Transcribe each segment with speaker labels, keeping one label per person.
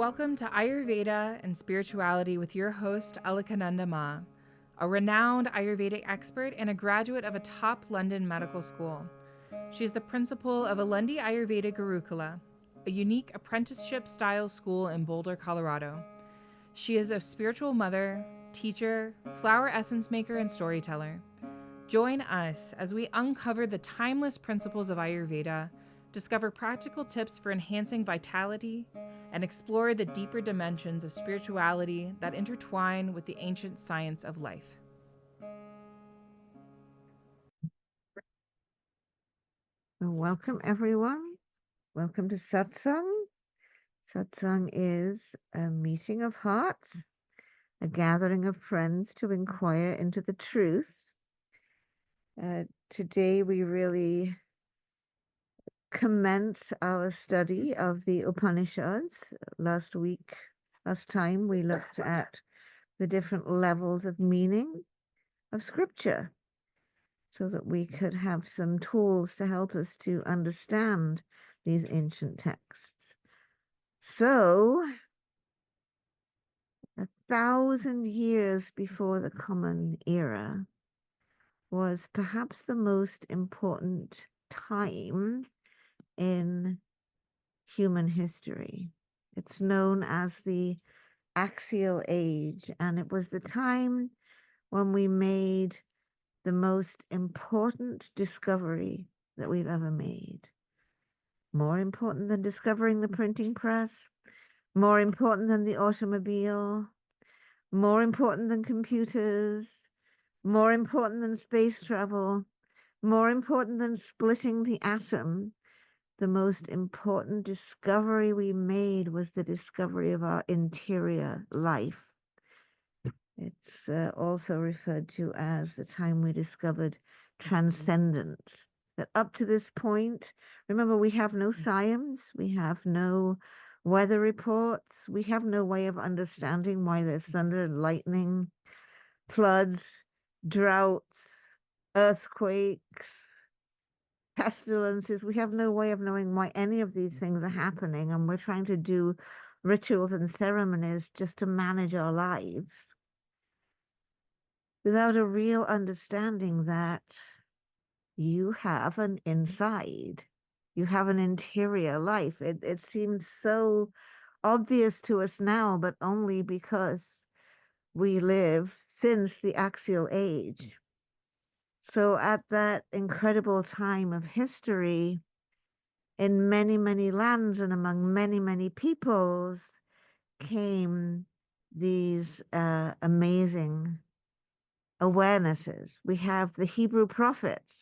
Speaker 1: Welcome to Ayurveda and Spirituality with your host, Alakananda Ma, a renowned Ayurvedic expert and a graduate of a top London medical school. She is the principal of Alundi Ayurveda Gurukula, a unique apprenticeship-style school in Boulder, Colorado. She is a spiritual mother, teacher, flower essence maker, and storyteller. Join us as we uncover the timeless principles of Ayurveda, discover practical tips for enhancing vitality, and explore the deeper dimensions of spirituality that intertwine with the ancient science of life.
Speaker 2: Welcome, everyone. Welcome to Satsang. Satsang is a meeting of hearts, a gathering of friends to inquire into the truth. Today, we really commence our study of the Upanishads. Last time, we looked at the different levels of meaning of scripture so that we could have some tools to help us to understand these ancient texts. So, 1,000 years before the Common Era was perhaps the most important time in human history. It's known as the Axial Age, and it was the time when we made the most important discovery that we've ever made. More important than discovering the printing press, more important than the automobile, more important than computers, more important than space travel, more important than splitting the atom. The most important discovery we made was the discovery of our interior life. It's also referred to as the time we discovered transcendence. That up to this point, remember, we have no science, we have no weather reports, we have no way of understanding why there's thunder and lightning, floods, droughts, earthquakes, pestilences. We have no way of knowing why any of these things are happening, and we're trying to do rituals and ceremonies just to manage our lives without a real understanding that you have an inside, you have an interior life. It seems so obvious to us now, but only because we live since the Axial Age. So at that incredible time of history, in many, many lands and among many, many peoples came these amazing awarenesses. We have the Hebrew prophets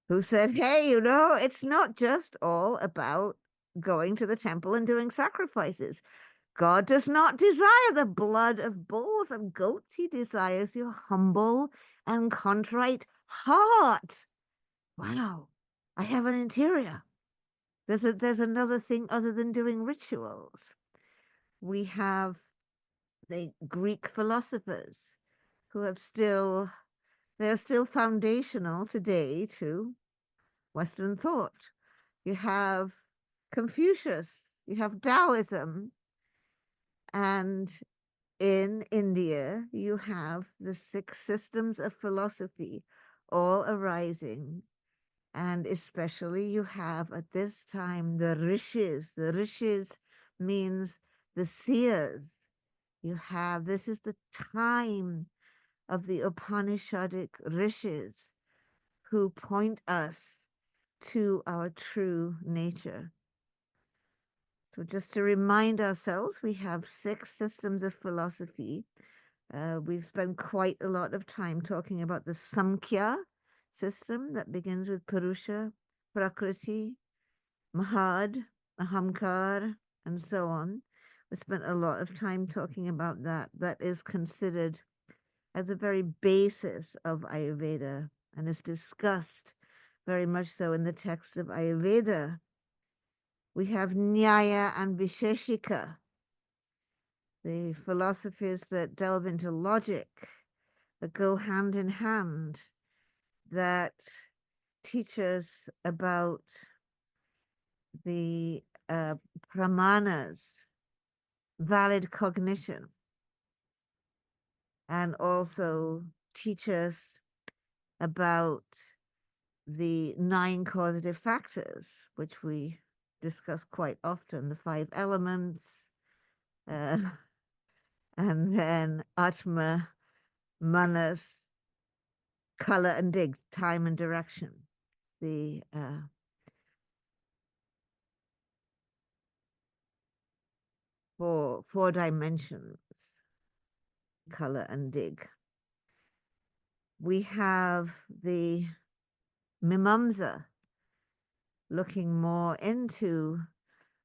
Speaker 2: who said, hey, it's not just all about going to the temple and doing sacrifices. God does not desire the blood of bulls and goats. He desires your humble and contrite heart. Wow, I have an interior. There's another thing other than doing rituals. We have the Greek philosophers who they're still foundational today to Western thought. You have Confucius, you have Taoism, and in India, you have the 6 systems of philosophy all arising. And especially you have at this time the rishis. The rishis means the seers. This is the time of the Upanishadic rishis who point us to our true nature. So just to remind ourselves, we have 6 systems of philosophy. We've spent quite a lot of time talking about the Samkhya system that begins with Purusha, Prakriti, Mahad, Ahamkar, and so on. We spent a lot of time talking about that. That is considered as the very basis of Ayurveda and is discussed very much so in the text of Ayurveda. We have Nyaya and Visheshika, the philosophies that delve into logic, that go hand in hand, that teach us about the brahmanas, valid cognition, and also teach us about the 9 causative factors, which we discuss quite often, the 5 elements, uh, and then Atma, Manas, color and dig, time and direction, the 4 dimensions, color and dig. We have the Mimamsa, looking more into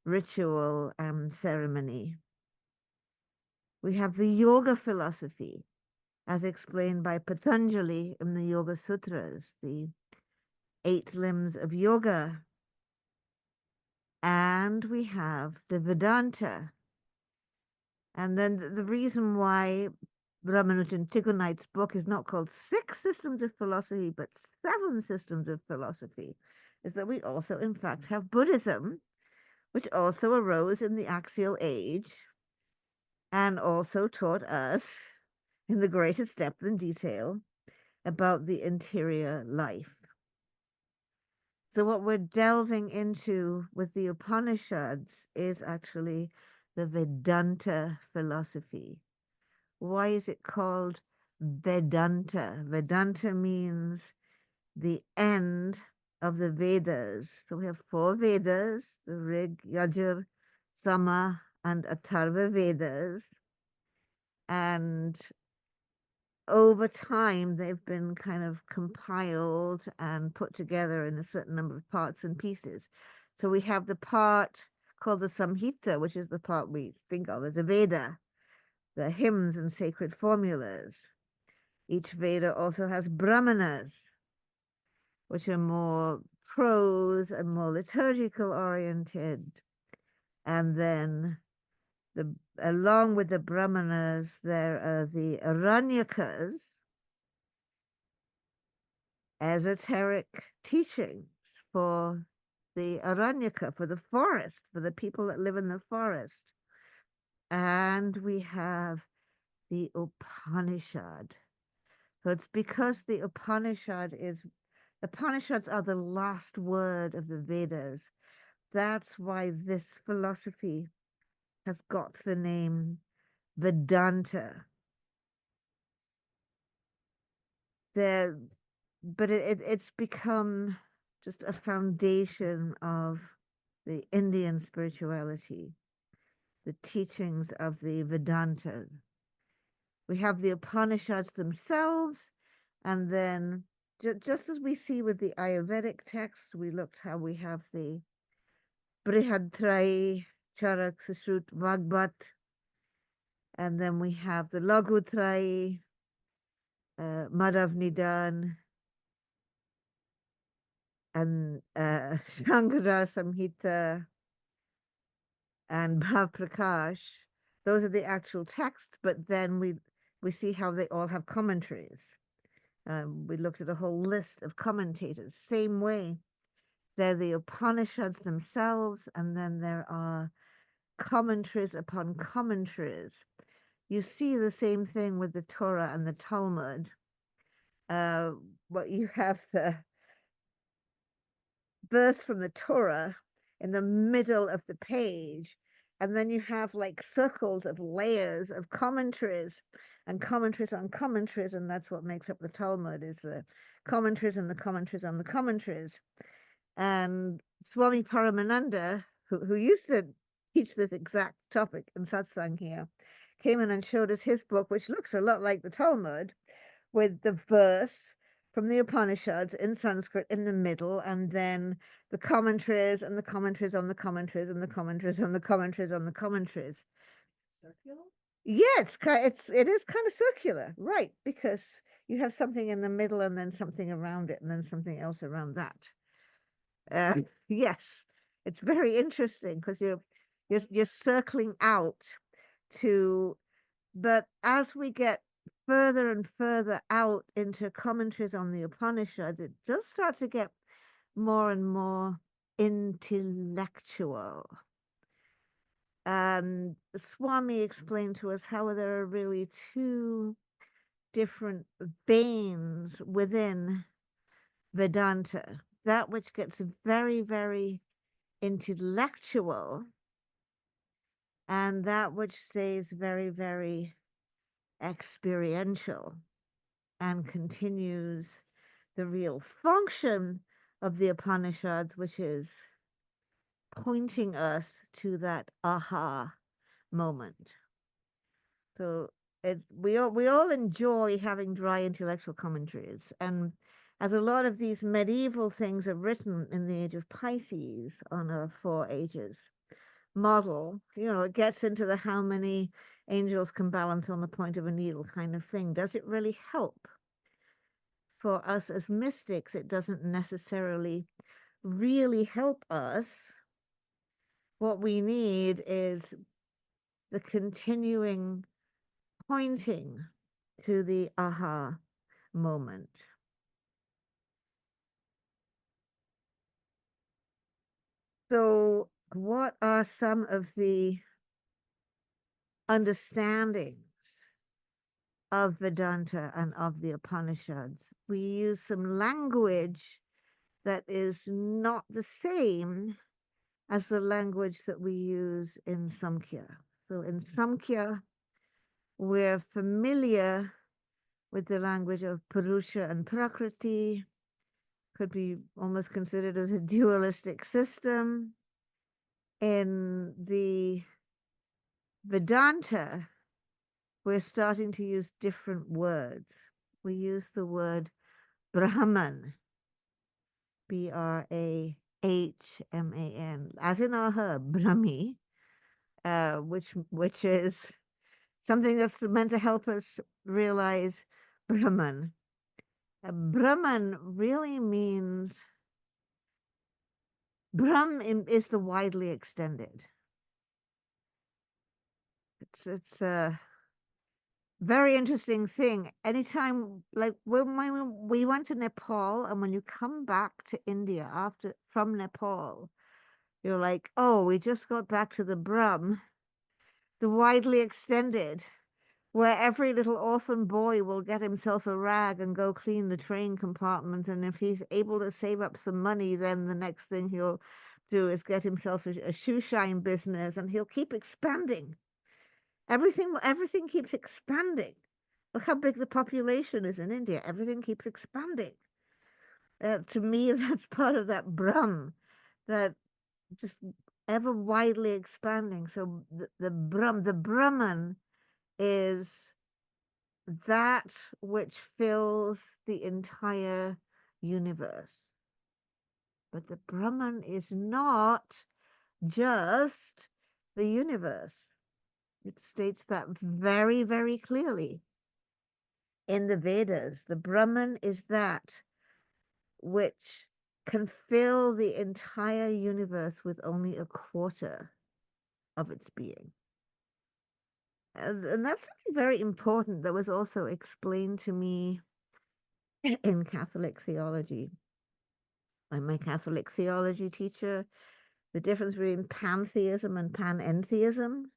Speaker 2: ritual and ceremony. We have the yoga philosophy, as explained by Patanjali in the Yoga Sutras, the 8 limbs of yoga. And we have the Vedanta. And then the reason why Ramanujan Tigunite's book is not called 6 Systems of Philosophy, but 7 Systems of Philosophy, is that we also, in fact, have Buddhism, which also arose in the Axial Age and also taught us in the greatest depth and detail about the interior life. So what we're delving into with the Upanishads is actually the Vedanta philosophy. Why is it called Vedanta? Vedanta means the end of the Vedas. So we have 4 Vedas, the Rig, Yajur, Sama, and Atharva Vedas. And over time, they've been kind of compiled and put together in a certain number of parts and pieces. So we have the part called the Samhita, which is the part we think of as a Veda, the hymns and sacred formulas. Each Veda also has Brahmanas, which are more prose and more liturgical oriented. And then along with the Brahmanas, there are the Aranyakas, esoteric teachings for the Aranyaka, for the forest, for the people that live in the forest. And we have the Upanishad. So it's because the Upanishads are the last word of the Vedas. That's why this philosophy has got the name Vedanta. But it's become just a foundation of the Indian spirituality, the teachings of the Vedanta. We have the Upanishads themselves, and then just as we see with the Ayurvedic texts, we looked how we have the Brihadtrayi, Charak, Sushrut, Vagbat, and then we have the Lagutrayi, Madhav Nidan, and Shankara Samhita, and Bhav Prakash. Those are the actual texts, but then we see how they all have commentaries. We looked at a whole list of commentators. Same way, they're the Upanishads themselves, and then there are commentaries upon commentaries. You see the same thing with the Torah and the Talmud. What you have the verse from the Torah in the middle of the page, and then you have like circles of layers of commentaries and commentaries on commentaries, and that's what makes up the Talmud, is the commentaries and the commentaries on the commentaries. And Swami Paramananda, who used to teach this exact topic in satsang here, came in and showed us his book, which looks a lot like the Talmud, with the verse from the Upanishads in Sanskrit in the middle, and then the commentaries and the commentaries on the commentaries and the commentaries on the commentaries on the commentaries. Circular? Yeah, it is kind of circular, right? Because you have something in the middle and then something around it and then something else around that. Yes, it's very interesting because you're circling out to, but as we get further and further out into commentaries on the Upanishads, it does start to get more and more intellectual. Swami explained to us how there are really two different veins within Vedanta. That which gets very, very intellectual, and that which stays very, very experiential and continues the real function of the Upanishads, which is pointing us to that aha moment. So we all enjoy having dry intellectual commentaries, and as a lot of these medieval things are written in the age of Pisces on a 4 ages model, it gets into the how many angels can balance on the point of a needle kind of thing. Does it really help? For us as mystics, it doesn't necessarily really help us. What we need is the continuing pointing to the aha moment. So, what are some of the understandings of Vedanta and of the Upanishads? We use some language that is not the same as the language that we use in Samkhya. So, in Samkhya, we're familiar with the language of Purusha and Prakriti, could be almost considered as a dualistic system. In the Vedanta, we're starting to use different words. We use the word Brahman, Brahman, as in our herb, Brahmi, which is something that's meant to help us realize Brahman. Brahman really means Brahm is the widely extended. It's a very interesting thing. Anytime, like when we went to Nepal, and when you come back to India from Nepal, you're like, oh, we just got back to the Brahm, the widely extended, where every little orphan boy will get himself a rag and go clean the train compartment. And if he's able to save up some money, then the next thing he'll do is get himself a shoe shine business, and he'll keep expanding. Everything keeps expanding. Look how big the population is in India. Everything keeps expanding. To me, that's part of that Brahm, that just ever widely expanding. So the Brahman is that which fills the entire universe. But the Brahman is not just the universe. It states that very, very clearly in the Vedas. The Brahman is that which can fill the entire universe with only a quarter of its being. And that's something very important that was also explained to me in Catholic theology by my Catholic theology teacher, the difference between pantheism and panentheism.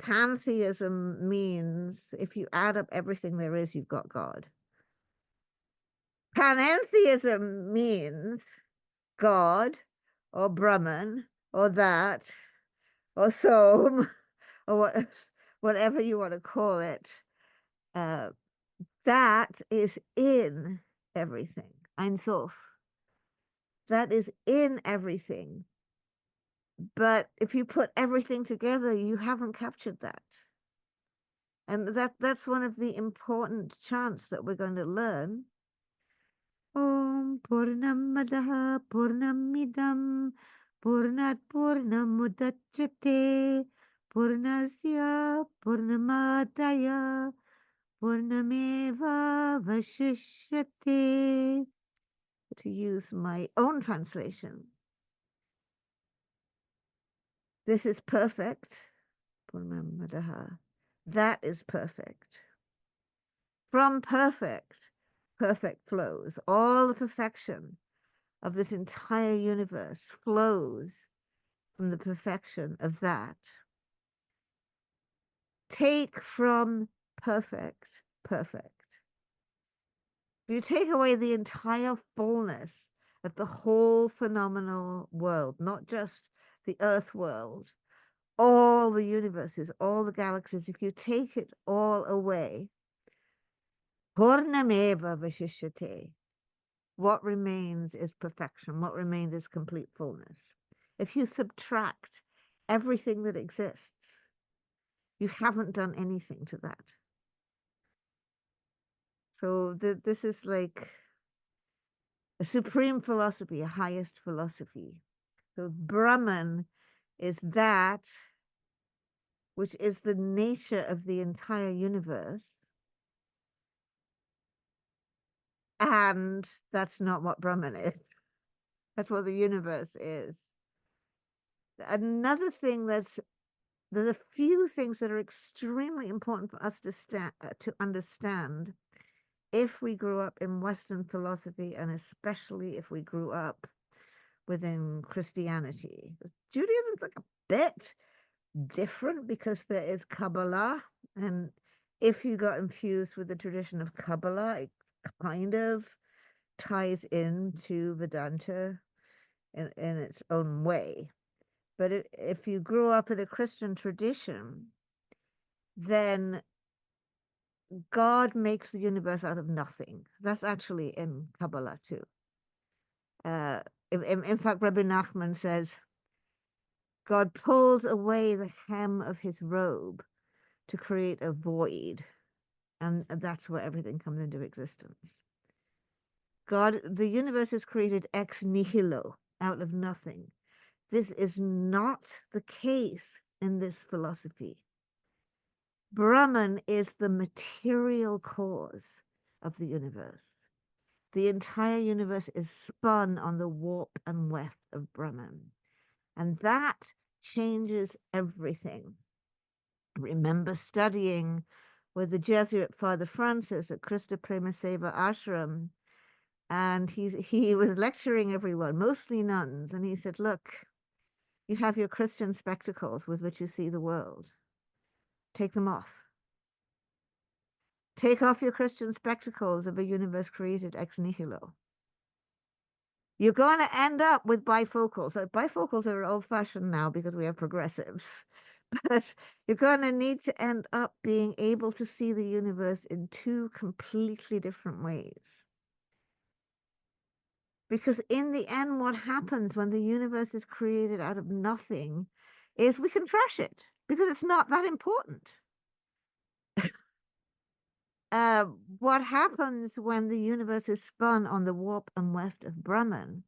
Speaker 2: Pantheism means if you add up everything there is, you've got God. Panentheism means God or Brahman or that or Som or whatever you want to call it. That is in everything. Ein Sof. That is in everything. But if you put everything together, you haven't captured that. And that's one of the important chants that we're going to learn. Om Purnamadaha Purnamidam Purnat Purnamudachyate Purnasya Purnamadaya Purnameva Vashishyate. To use my own translation. This is perfect. Purnamadaha. That is perfect. From perfect flows. All the perfection of this entire universe flows from the perfection of that, take from perfect, perfect. You take away the entire fullness of the whole phenomenal world, not just the earth world, all the universes, all the galaxies. If you take it all away, Purnameva Vashishyate, what remains is perfection. What remains is complete fullness. If you subtract everything that exists, you haven't done anything to that. So this is like a supreme philosophy, a highest philosophy. So Brahman is that which is the nature of the entire universe. And that's not what Brahman is. That's what the universe is. Another thing there's a few things that are extremely important for us to understand if we grew up in Western philosophy, and especially if we grew up within Christianity. Judaism's like a bit different because there is Kabbalah, and if you got infused with the tradition of Kabbalah, it kind of ties into Vedanta in its own way. But if you grew up in a Christian tradition, then God makes the universe out of nothing. That's actually in Kabbalah too. In fact, Rabbi Nachman says, God pulls away the hem of his robe to create a void, and that's where everything comes into existence. The universe is created ex nihilo, out of nothing. This is not the case in this philosophy. Brahman is the material cause of the universe. The entire universe is spun on the warp and weft of Brahman. And that changes everything. Remember studying with the Jesuit Father Francis at Krista Premaseva Ashram, and he was lecturing everyone, mostly nuns, and he said, look, you have your Christian spectacles with which you see the world. Take them off. Take off your Christian spectacles of a universe created ex nihilo. You're going to end up with bifocals. So bifocals are old-fashioned now because we have progressives. But you're going to need to end up being able to see the universe in two completely different ways. Because in the end, what happens when the universe is created out of nothing is we can trash it because it's not that important. What happens when the universe is spun on the warp and weft of Brahman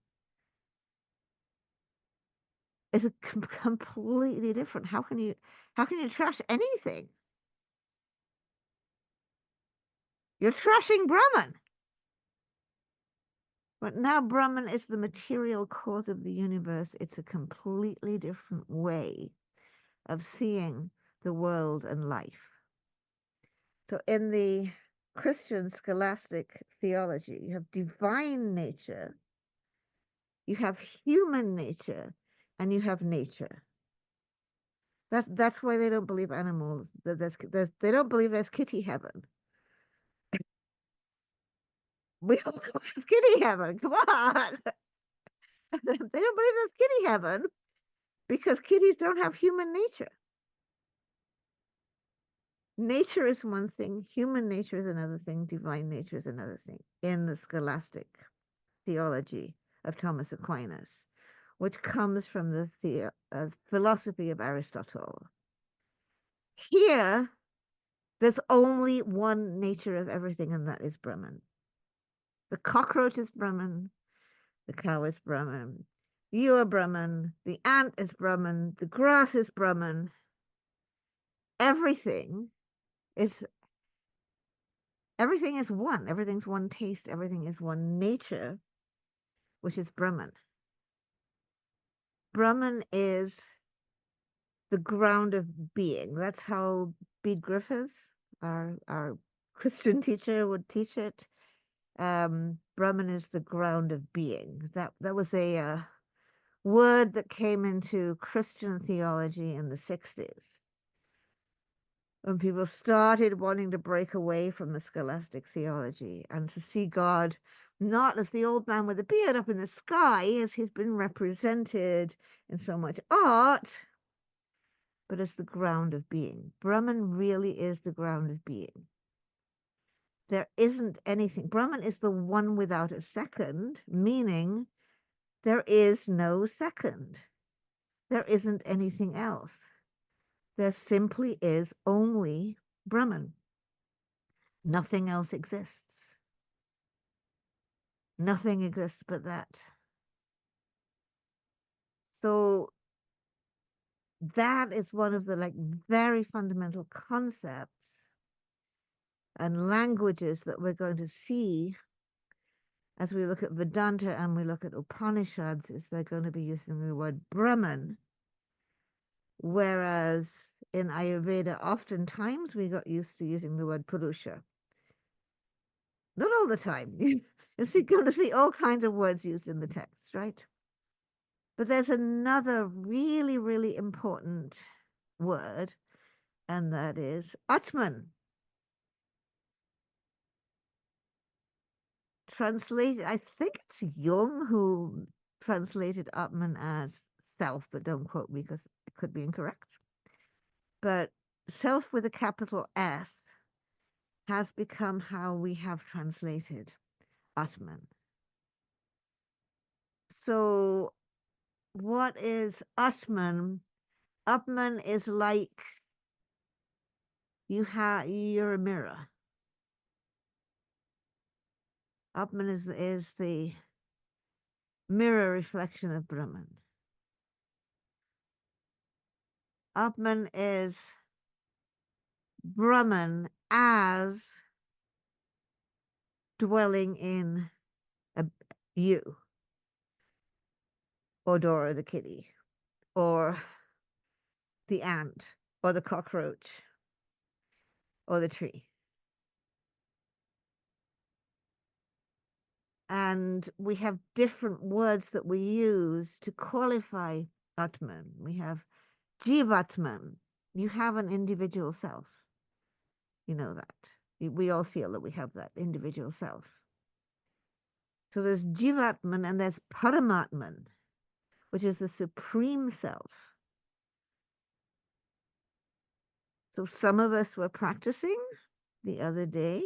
Speaker 2: is completely different. How can you trash anything? You're trashing Brahman. But now Brahman is the material cause of the universe. It's a completely different way of seeing the world and life. So in the Christian scholastic theology, you have divine nature, you have human nature, and you have nature. That's why they don't believe animals. They don't believe there's kitty heaven. We all know there's kitty heaven. Come on. They don't believe there's kitty heaven because kitties don't have human nature. Nature is one thing, human nature is another thing, divine nature is another thing in the scholastic theology of Thomas Aquinas, which comes from the philosophy of Aristotle. Here, there's only one nature of everything, and that is Brahman. The cockroach is Brahman, the cow is Brahman, you are Brahman, the ant is Brahman, the grass is Brahman. Everything is one. Everything's one taste. Everything is one nature, which is Brahman. Brahman is the ground of being. That's how Bede Griffiths, our Christian teacher, would teach it. Brahman is the ground of being. That was word that came into Christian theology in the 60s, when people started wanting to break away from the scholastic theology and to see God not as the old man with a beard up in the sky, as he's been represented in so much art, but as the ground of being. Brahman really is the ground of being. There isn't anything. Brahman is the one without a second, meaning there is no second. There isn't anything else. There simply is only Brahman. Nothing else exists. Nothing exists but that. So that is one of the very fundamental concepts and languages that we're going to see as we look at Vedanta and we look at Upanishads, is they're going to be using the word Brahman, whereas in Ayurveda, oftentimes we got used to using the word Purusha. Not all the time. You're going to see all kinds of words used in the text, right? But there's another really, really important word, and that is Atman. Translated, I think it's Jung who translated Atman as self, but don't quote me because it could be incorrect. But self with a capital S has become how we have translated Atman. So what is Atman? Atman is like you're a mirror. Atman is the mirror reflection of Brahman. Atman is Brahman as dwelling in you, or Dora the kitty, or the ant, or the cockroach, or the tree. And we have different words that we use to qualify Atman. We have Jivatman. You have an individual self. You know that. We all feel that we have that individual self. So there's Jivatman and there's Paramatman, which is the supreme self. So some of us were practicing the other day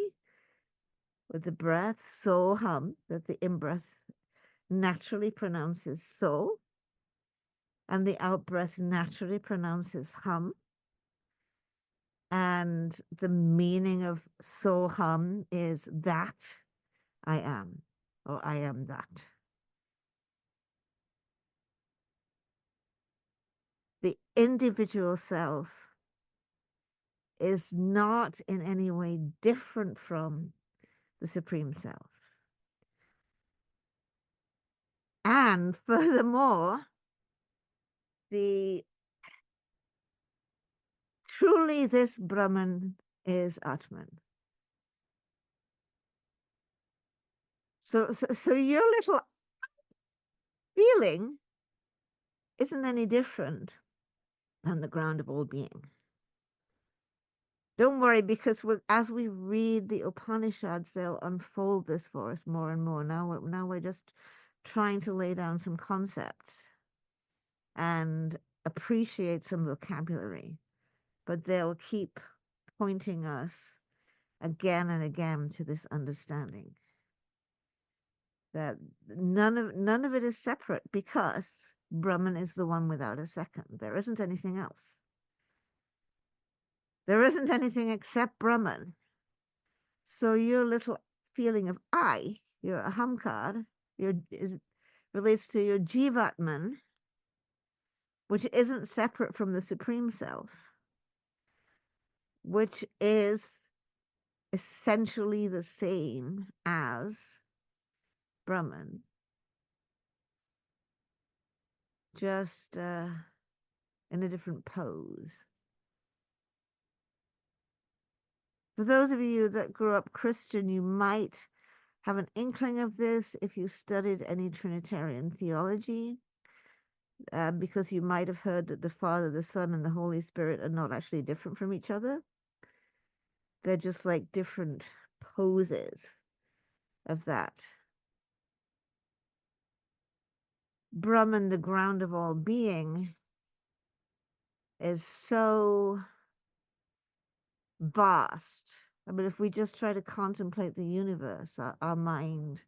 Speaker 2: with the breath, so hum, that the in-breath naturally pronounces so, and the out-breath naturally pronounces hum. And the meaning of so hum is that I am, or I am that. The individual self is not in any way different from the Supreme Self. And furthermore, truly this Brahman is Atman. So your little feeling isn't any different than the ground of all being. Don't worry, because as we read the Upanishads, they'll unfold this for us more and more. Now we're just trying to lay down some concepts and appreciate some vocabulary, but they'll keep pointing us again and again to this understanding that none of it is separate, because Brahman is the one without a second. There isn't anything else. There isn't anything except Brahman. So your little feeling of I, your ahamkar, relates to your jivatman, which isn't separate from the Supreme Self, which is essentially the same as Brahman, just in a different pose. For those of you that grew up Christian, you might have an inkling of this if you studied any Trinitarian theology. because you might have heard that the Father, the Son, and the Holy Spirit are not actually different from each other. They're just like different poses of that. Brahman, the ground of all being, is so vast. I mean, if we just try to contemplate the universe, our mind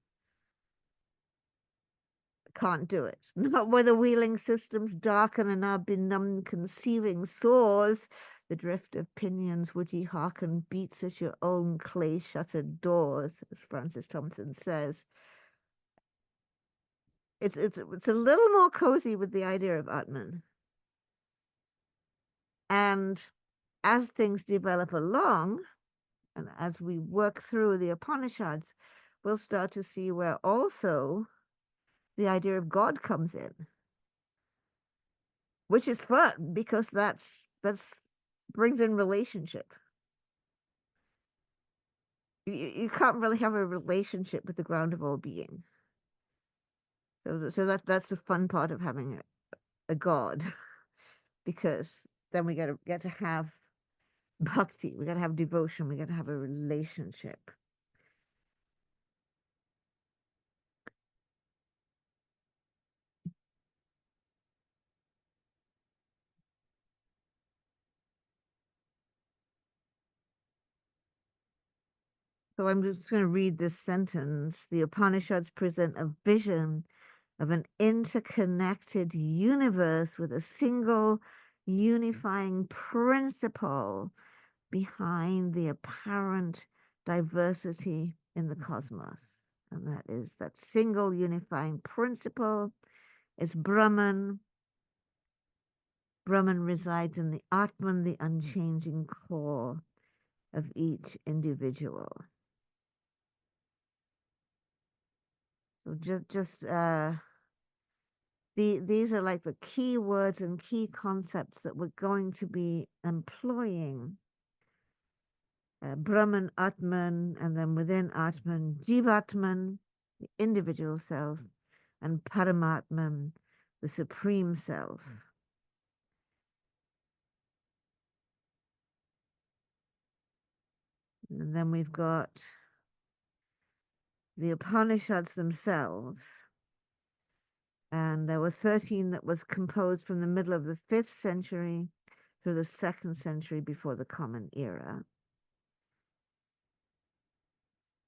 Speaker 2: can't do it. Not where the wheeling systems darken and our benumbed conceiving soars. The drift of pinions would ye hearken beats at your own clay-shuttered doors, as Francis Thompson says. It's a little more cozy with the idea of Atman. And as things develop along, and as we work through the Upanishads, we'll start to see where also the idea of God comes in, which is fun because that's brings in relationship. You can't really have a relationship with the ground of all being. So that's the fun part of having a God, because then we get to have bhakti, we got to have devotion, we got to have a relationship. So I'm just going to read this sentence. The Upanishads present a vision of an interconnected universe with a single unifying principle behind the apparent diversity in the cosmos. And that is that single unifying principle is Brahman. Brahman resides in the Atman, the unchanging core of each individual. So these are like the key words and key concepts that we're going to be employing. Brahman, Atman, and then within Atman, Jivatman, the individual self, and Paramatman, the supreme self. And then we've got the Upanishads themselves. And there were 13 that was composed from the middle of the 5th century through the 2nd century before the Common Era.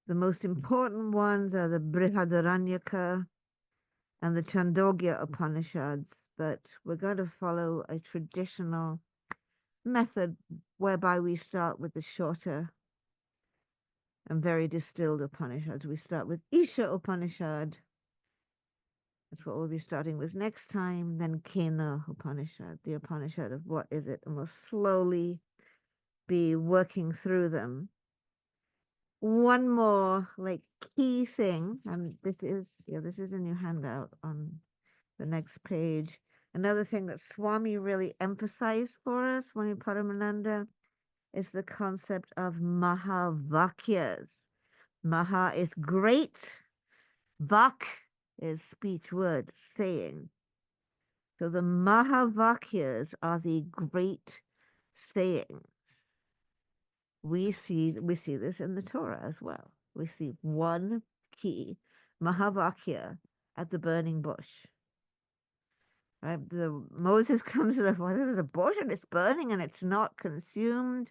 Speaker 2: The most important ones are the Brihadaranyaka and the Chandogya Upanishads, but we're going to follow a traditional method whereby we start with the shorter and very distilled Upanishads. We start with Isha Upanishad. That's what we'll be starting with next time. Then Kena Upanishad, the Upanishad of what is it, and we'll slowly be working through them. One more like key thing, and this is in your handout on the next page. Another thing that Swami really emphasized for us, Swami Paramananda, is the concept of mahavakyas. Maha is great, vak is speech, word, saying. So the mahavakyas are the great sayings. We see this in the Torah as well. We see one key mahavakya at the burning bush. Right? Moses comes to the bush and it's burning and it's not consumed,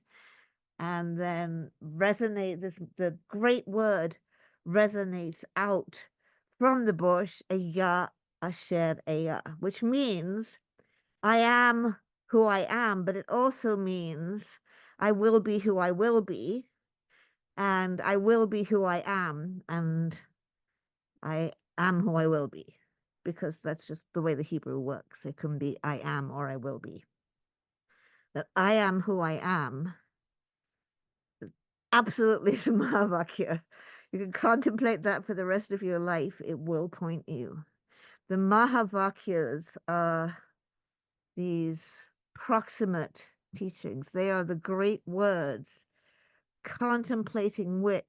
Speaker 2: and then the great word resonates out from the bush, Eya Asher Eya, which means I am who I am, but it also means I will be who I will be, and I will be who I am, and I am who I will be, because that's just the way the Hebrew works. It can be I am or I will be. That I am who I am absolutely is a Mahavakya. You can contemplate that for the rest of your life. It will point you. The Mahavakyas are these proximate teachings. They are the great words, contemplating which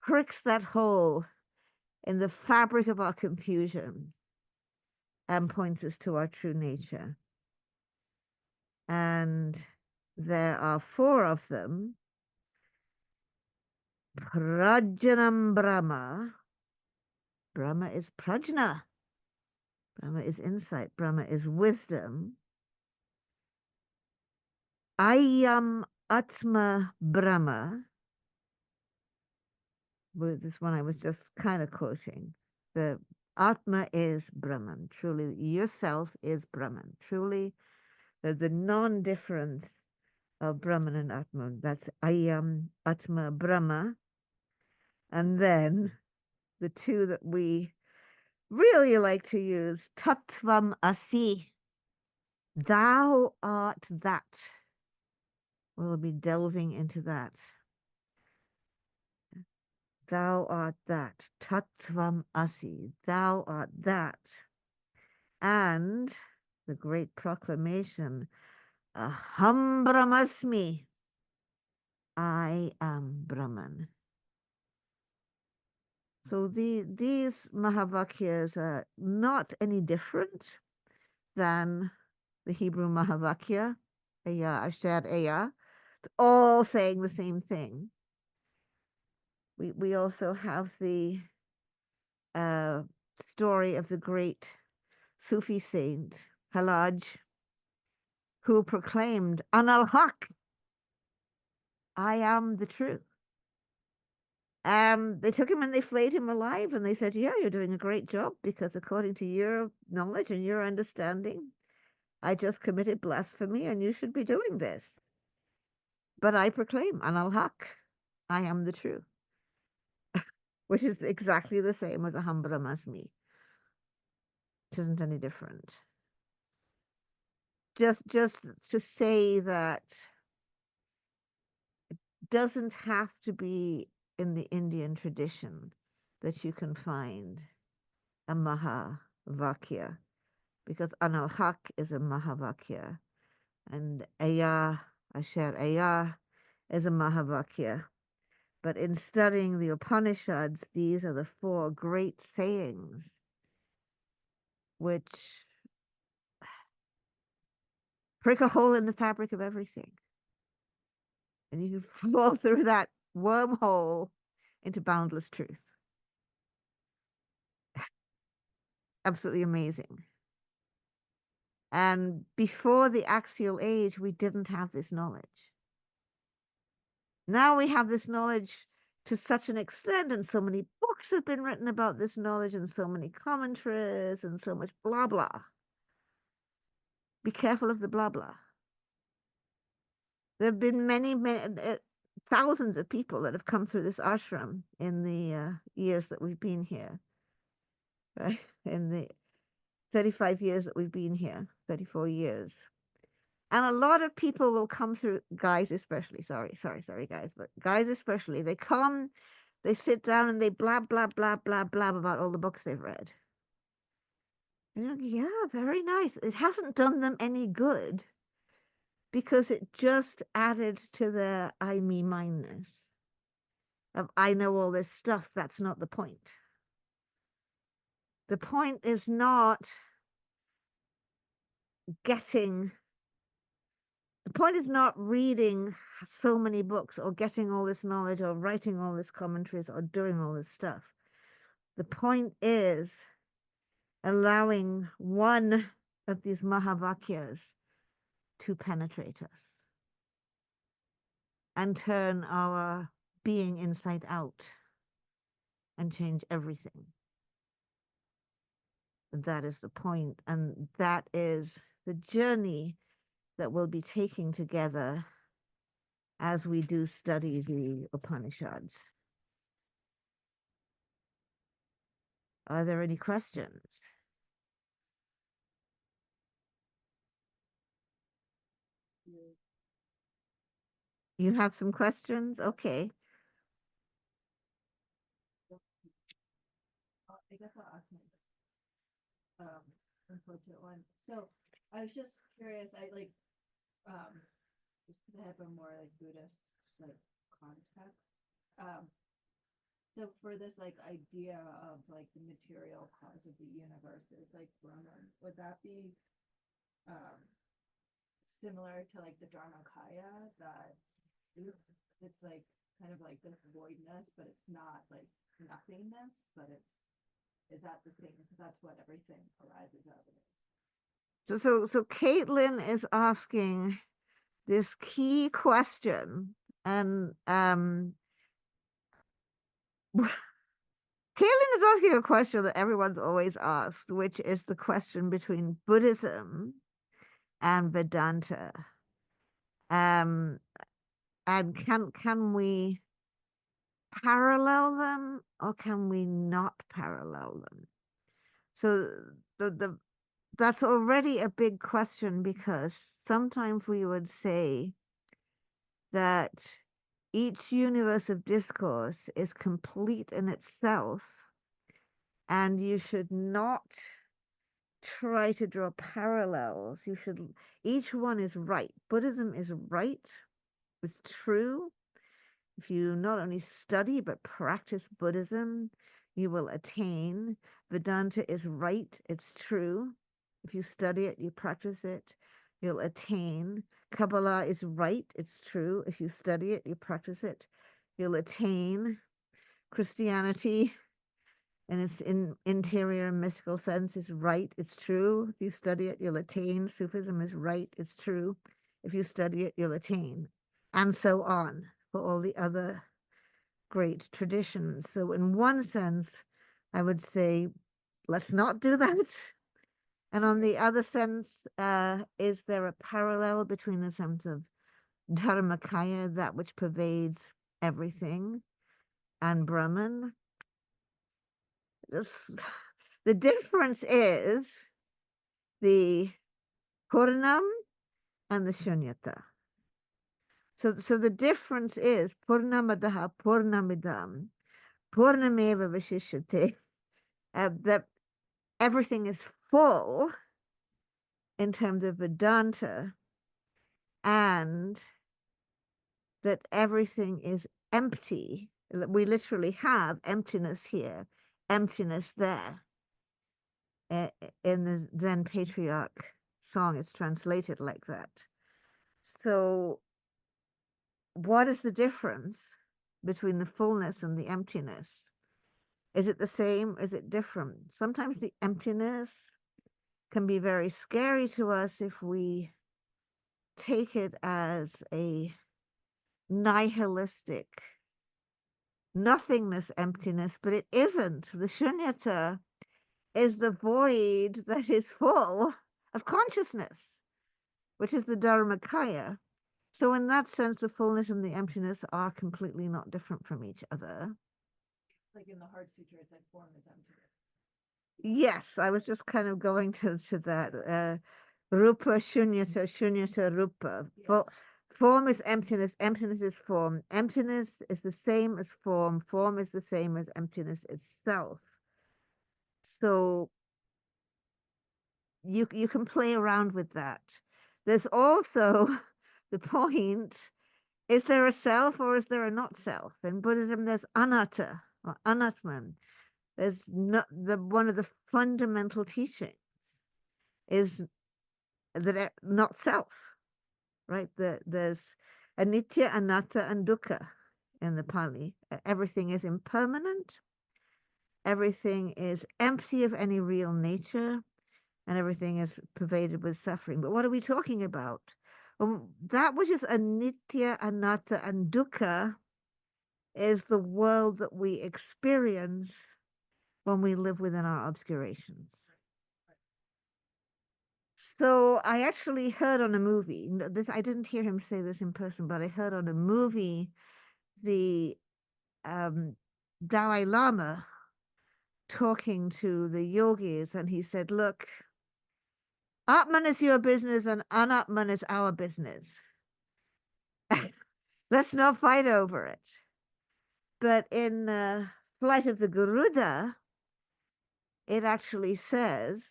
Speaker 2: pricks that hole in the fabric of our confusion and points us to our true nature. And there are 4 of them. Prajnam Brahma. Brahma is prajna. Brahma is insight. Brahma is wisdom. Ayam Atma Brahma. This one I was just kind of quoting. The Atma is Brahman. Truly, yourself is Brahman. Truly, the non-difference of Brahman and Atman. That's Ayam Atma Brahma. And then the 2 that we really like to use, Tattvam Asi. Thou art that. We'll be delving into that. Thou art that. Tattvam Asi. Thou art that. And the great proclamation, Aham Brahmasmi. I am Brahman. So these mahavakyas are not any different than the Hebrew mahavakya, Aya, Asher, Aya, all saying the same thing. We also have the story of the great Sufi saint, Halaj, who proclaimed, Anal Haq, I am the truth. They took him and they flayed him alive, and they said, yeah, you're doing a great job, because according to your knowledge and your understanding, I just committed blasphemy and you should be doing this. But I proclaim, Anal Haq, I am the truth, which is exactly the same as Aham Brahmasmi. It isn't any different. Just to say that it doesn't have to be in the Indian tradition that you can find a Mahavakya, because Anal Haq is a Mahavakya, and Aya, Asher Aya is a Mahavakya. But in studying the Upanishads, these are the 4 great sayings which prick a hole in the fabric of everything. And you can fall through that wormhole into boundless truth. Absolutely amazing. And before the Axial Age, we didn't have this knowledge. Now we have this knowledge to such an extent, and so many books have been written about this knowledge, and so many commentaries, and so much blah blah. Be careful of the blah blah. There have been many thousands of people that have come through this ashram in the years that we've been here, right? In the 35 years that we've been here, 34 years. And a lot of people will come through, guys especially, sorry guys, but guys especially, they come, they sit down and they blab, blab, blab, blab, blab about all the books they've read. And you're like, yeah, very nice. It hasn't done them any good, because it just added to their I, me, mineness of I know all this stuff. That's not the point. The point is not the point is not reading so many books or getting all this knowledge or writing all this commentaries or doing all this stuff. The point is allowing one of these mahavakyas to penetrate us and turn our being inside out and change everything. That is the point, and that is the journey that we'll be taking together as we do study the Upanishads. Are there any questions? You have some questions? Okay.
Speaker 3: I guess I'll ask my unfortunate one. So I was just curious. I like just because I have a more like Buddhist like context. So for this like idea of like the material cause of the universe is like Brahman, would that be um similar to like the Dharmakaya that it's like kind of like this voidness, but it's not like nothingness, but it's is that the same? Because that's what everything arises out of.
Speaker 2: So Caitlin is asking this key question, and Caitlin is asking a question that everyone's always asked, which is the question between Buddhism and Vedanta. And can we parallel them, or can we not parallel them? So the that's already a big question, because sometimes we would say that each universe of discourse is complete in itself, and you should not try to draw parallels. Each one is right. Buddhism is right, it's true. If you not only study but practice Buddhism, you will attain. Vedanta is right, it's true. If you study it, you practice it, you'll attain. Kabbalah is right, it's true. If you study it, you practice it, you'll attain. Christianity, in its interior mystical sense, is right, it's true. If you study it, you'll attain. Sufism is right, it's true. If you study it, you'll attain. And so on for all the other great traditions. So in one sense, I would say, let's not do that. And on the other sense, is there a parallel between the sense of Dharmakaya, that which pervades everything, and Brahman? The difference is the Purnam and the Shunyata. So the difference is Purnamadaha Purnamidam Purnameva Vishishyate, that everything is full in terms of Vedanta, and that everything is empty. We literally have emptiness here, emptiness there. In the Zen Patriarch song, it's translated like that. So what is the difference between the fullness and the emptiness? Is it the same? Is it different? Sometimes the emptiness can be very scary to us if we take it as a nihilistic nothingness emptiness, but it isn't. The shunyata is the void that is full of consciousness, which is the Dharmakaya. So in that sense, the fullness and the emptiness are completely not different from each other.
Speaker 3: Like in the Heart Sutra, it's like form is emptiness.
Speaker 2: Yes, I was just kind of going to that. Rupa shunyata, shunyata rupa. Form is emptiness, emptiness is form. Emptiness is the same as form is the same as emptiness itself. So you can play around with that. There's also the point, is there a self or is there a not self? In Buddhism, there's anatta or anatman. There's not one of the fundamental teachings is that not self, right? There's anitya, anatta, and dukkha in the Pali. Everything is impermanent. Everything is empty of any real nature, and everything is pervaded with suffering. But what are we talking about? That which is anitya, anatta, and dukkha is the world that we experience when we live within our obscurations. So I actually heard on a movie, I didn't hear him say this in person, but I heard on a movie the Dalai Lama talking to the yogis, and he said, look, Atman is your business and Anatman is our business. Let's not fight over it. But in Flight of the Garuda, it actually says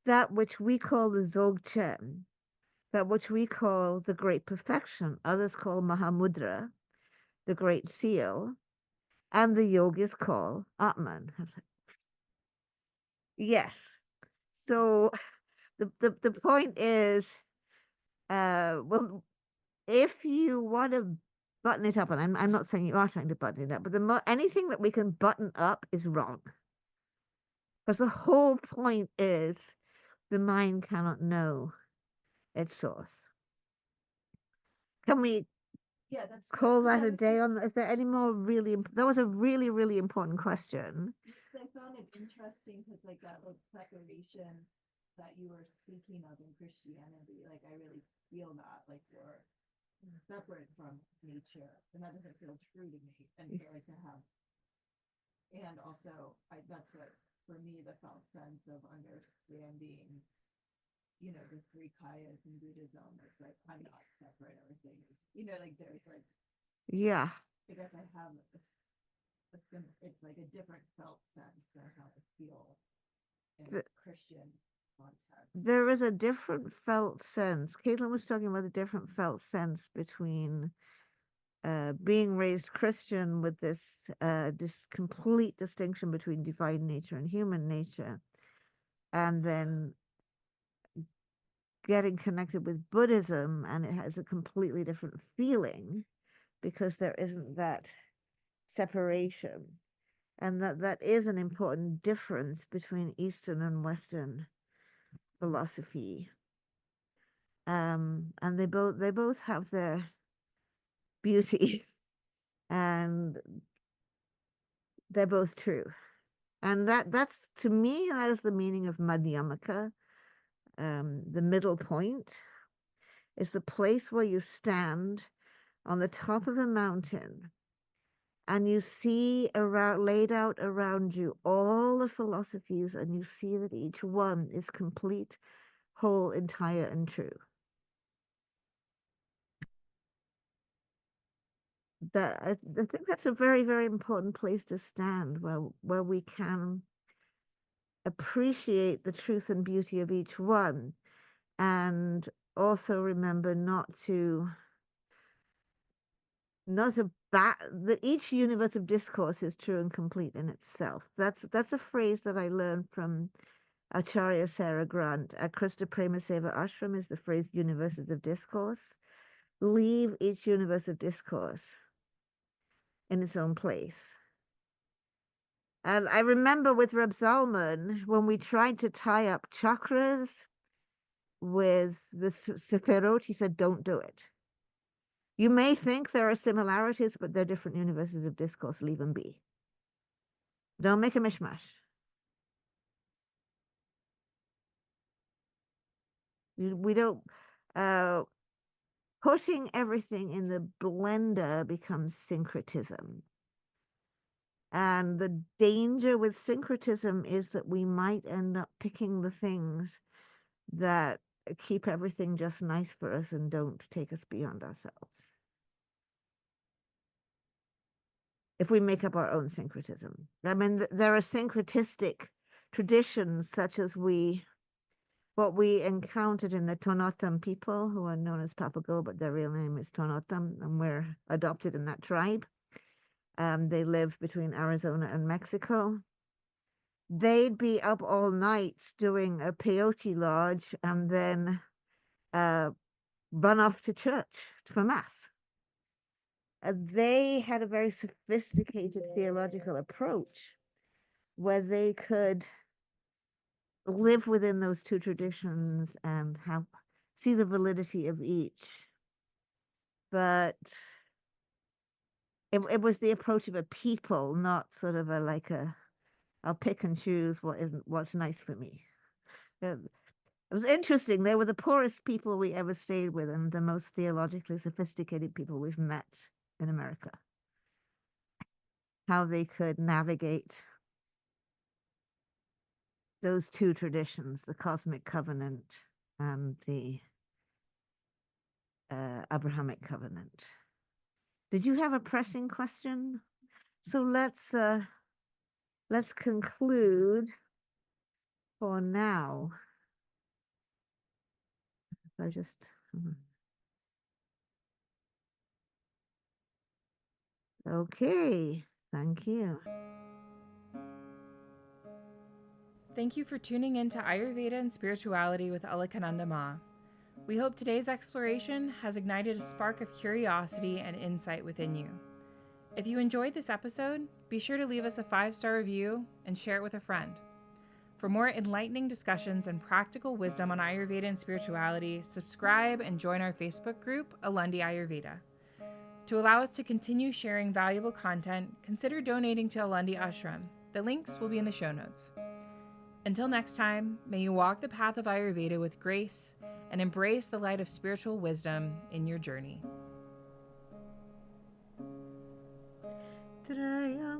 Speaker 2: that which we call the Dzogchen, that which we call the great perfection, others call Mahamudra, the great seal, and the yogis call Atman. I was like, yes. So the point is, well, if you want to button it up, and I'm not saying you are trying to button it up, but anything that we can button up is wrong. Because the whole point is the mind cannot know its source. Can we
Speaker 3: Yeah, that's good,
Speaker 2: call
Speaker 3: 'cause
Speaker 2: that
Speaker 3: I
Speaker 2: a
Speaker 3: was
Speaker 2: day
Speaker 3: just-
Speaker 2: on? Is there any more really? That was a really, really important question.
Speaker 3: I found it interesting because like that like separation that you were speaking of in Christianity, like I really feel that like we're separate from nature, and that doesn't feel true to me. And so like to have, and also that's what for me the felt sense of understanding, the three kayas in Buddhism. It's like I'm not separate. Everything is, like there's like
Speaker 2: Yeah.
Speaker 3: I guess I have it's like a different felt sense than how I feel in
Speaker 2: The-
Speaker 3: Christian context.
Speaker 2: There is a different felt sense. Caitlin was talking about a different felt sense between being raised Christian with this complete distinction between divine nature and human nature, and then getting connected with Buddhism, and it has a completely different feeling because there isn't that separation, and that is an important difference between Eastern and Western philosophy. And they both have their beauty, and they're both true. And that's, to me, that is the meaning of madhyamaka. The middle point is the place where you stand on the top of a mountain and you see laid out around you all the philosophies, and you see that each one is complete, whole, entire, and true. I think that's a very, very important place to stand, where we can appreciate the truth and beauty of each one, and also remember that each universe of discourse is true and complete in itself. That's a phrase that I learned from Acharya Sarah Grant at Krista Premaseva Ashram. Is the phrase universes of discourse. Leave each universe of discourse in its own place. And I remember with Reb Zalman, when we tried to tie up chakras with the Sefirot, he said, don't do it. You may think there are similarities, but they're different universes of discourse. Leave them be. Don't make a mishmash. We don't, putting everything in the blender becomes syncretism. And the danger with syncretism is that we might end up picking the things that keep everything just nice for us and don't take us beyond ourselves. If we make up our own syncretism. I mean, there are syncretistic traditions such as what we encountered in the Tonotam people, who are known as Papago, but their real name is Tonotam, and we're adopted in that tribe. They live between Arizona and Mexico. They'd be up all night doing a peyote lodge and then run off to church for mass. They had a very sophisticated theological approach where they could live within those two traditions and see the validity of each. But it was the approach of a people, not sort of I'll pick and choose what's nice for me. It was interesting. They were the poorest people we ever stayed with and the most theologically sophisticated people we've met in America. How they could navigate those two traditions, the cosmic covenant and the Abrahamic covenant. Did you have a pressing question? So let's conclude for now. I just okay. Thank you.
Speaker 1: Thank you for tuning in to Ayurveda and Spirituality with Alakananda Ma. We hope today's exploration has ignited a spark of curiosity and insight within you. If you enjoyed this episode, be sure to leave us a 5-star review and share it with a friend. For more enlightening discussions and practical wisdom on Ayurveda and spirituality, subscribe and join our Facebook group, Alundi Ayurveda. To allow us to continue sharing valuable content, consider donating to Alundi Ashram. The links will be in the show notes. Until next time, may you walk the path of Ayurveda with grace and embrace the light of spiritual wisdom in your journey.
Speaker 2: Traya